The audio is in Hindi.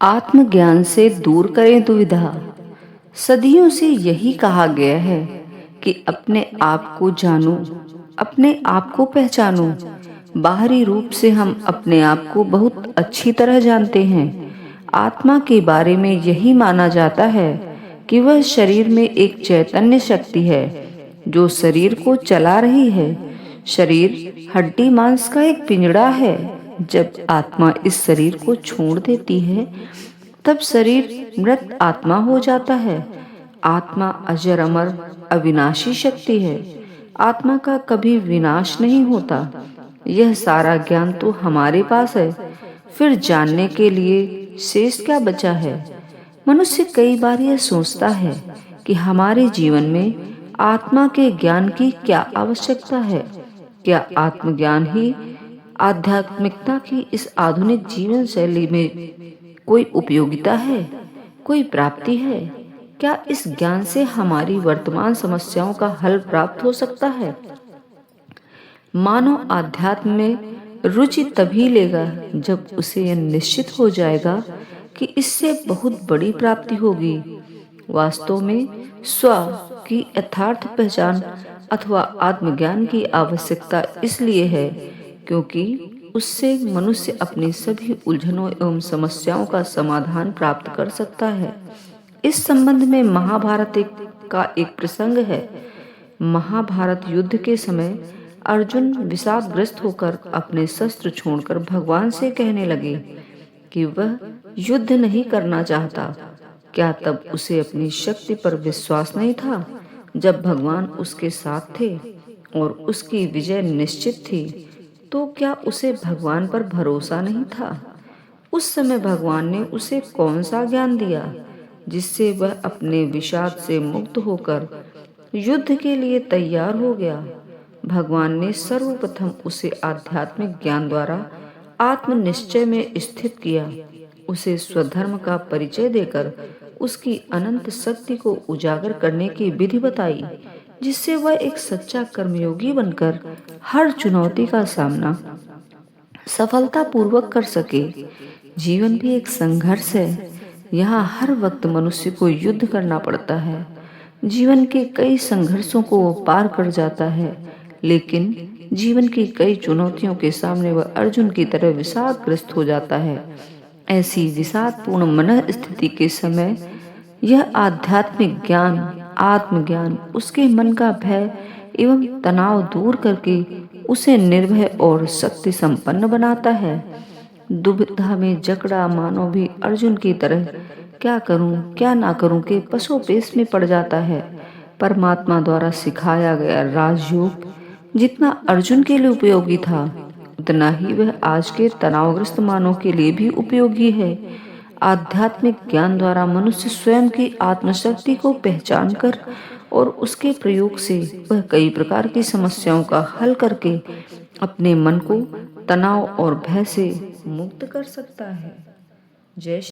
आत्मज्ञान से दूर करें दुविधा। सदियों से यही कहा गया है कि अपने आप को जानो, अपने आप को पहचानो। बाहरी रूप से हम अपने आप को बहुत अच्छी तरह जानते हैं। आत्मा के बारे में यही माना जाता है कि वह शरीर में एक चैतन्य शक्ति है जो शरीर को चला रही है। शरीर हड्डी मांस का एक पिंजड़ा है। जब आत्मा इस शरीर को छोड़ देती है तब शरीर मृत आत्मा हो जाता है। आत्मा अजर अमर अविनाशी शक्ति है। आत्मा का कभी विनाश नहीं होता। यह सारा ज्ञान तो हमारे पास है, फिर जानने के लिए शेष क्या बचा है? मनुष्य कई बार यह सोचता है कि हमारे जीवन में आत्मा के ज्ञान की क्या आवश्यकता है। क्या आत्मज्ञान ही आध्यात्मिकता की इस आधुनिक जीवन शैली में कोई उपयोगिता है, कोई प्राप्ति है? क्या इस ज्ञान से हमारी वर्तमान समस्याओं का हल प्राप्त हो सकता है? मानव आध्यात्म में रुचि तभी लेगा जब उसे यह निश्चित हो जाएगा कि इससे बहुत बड़ी प्राप्ति होगी। वास्तव में स्व की यथार्थ पहचान अथवा आत्मज्ञान की आवश्यकता इसलिए है क्योंकि उससे मनुष्य अपनी सभी उलझनों एवं समस्याओं का समाधान प्राप्त कर सकता है। इस संबंध में महाभारत का एक प्रसंग है। महाभारत युद्ध के समय अर्जुन विषादग्रस्त होकर अपने शस्त्र छोड़कर भगवान से कहने लगे कि वह युद्ध नहीं करना चाहता। क्या तब उसे अपनी शक्ति पर विश्वास नहीं था? जब भगवान उसके साथ थे और उसकी विजय निश्चित थी, तो क्या उसे भगवान पर भरोसा नहीं था? उस समय भगवान ने उसे कौन सा ज्ञान दिया जिससे वह अपने विषाद से मुक्त होकर युद्ध के लिए तैयार हो गया? भगवान ने सर्वप्रथम उसे आध्यात्मिक ज्ञान द्वारा आत्मनिश्चय में स्थित किया। उसे स्वधर्म का परिचय देकर उसकी अनंत शक्ति को उजागर करने की विधि बताई, जिससे वह एक सच्चा कर्मयोगी बनकर हर चुनौती का सामना सफलतापूर्वक कर सके। जीवन भी एक संघर्ष है। यहाँ हर वक्त मनुष्य को युद्ध करना पड़ता है। जीवन के कई संघर्षों को वो पार कर जाता है, लेकिन जीवन की कई चुनौतियों के सामने वह अर्जुन की तरह विषादग्रस्त हो जाता है। ऐसी विषादपूर्ण मन स्थिति के समय यह आध्यात्मिक ज्ञान, आत्मज्ञान उसके मन का भय एवं तनाव दूर करके उसे निर्भय और शक्ति संपन्न बनाता है। दुविधा में जकड़ा मानव भी अर्जुन की तरह क्या करूं क्या ना करूं के पसोपेश में पड़ जाता है। परमात्मा द्वारा सिखाया गया राजयोग जितना अर्जुन के लिए उपयोगी था, उतना ही वह आज के तनावग्रस्त मानव के लिए भी उपयोगी है। आध्यात्मिक ज्ञान द्वारा मनुष्य स्वयं की आत्मशक्ति को पहचान कर और उसके प्रयोग से वह कई प्रकार की समस्याओं का हल करके अपने मन को तनाव और भय से मुक्त कर सकता है। जय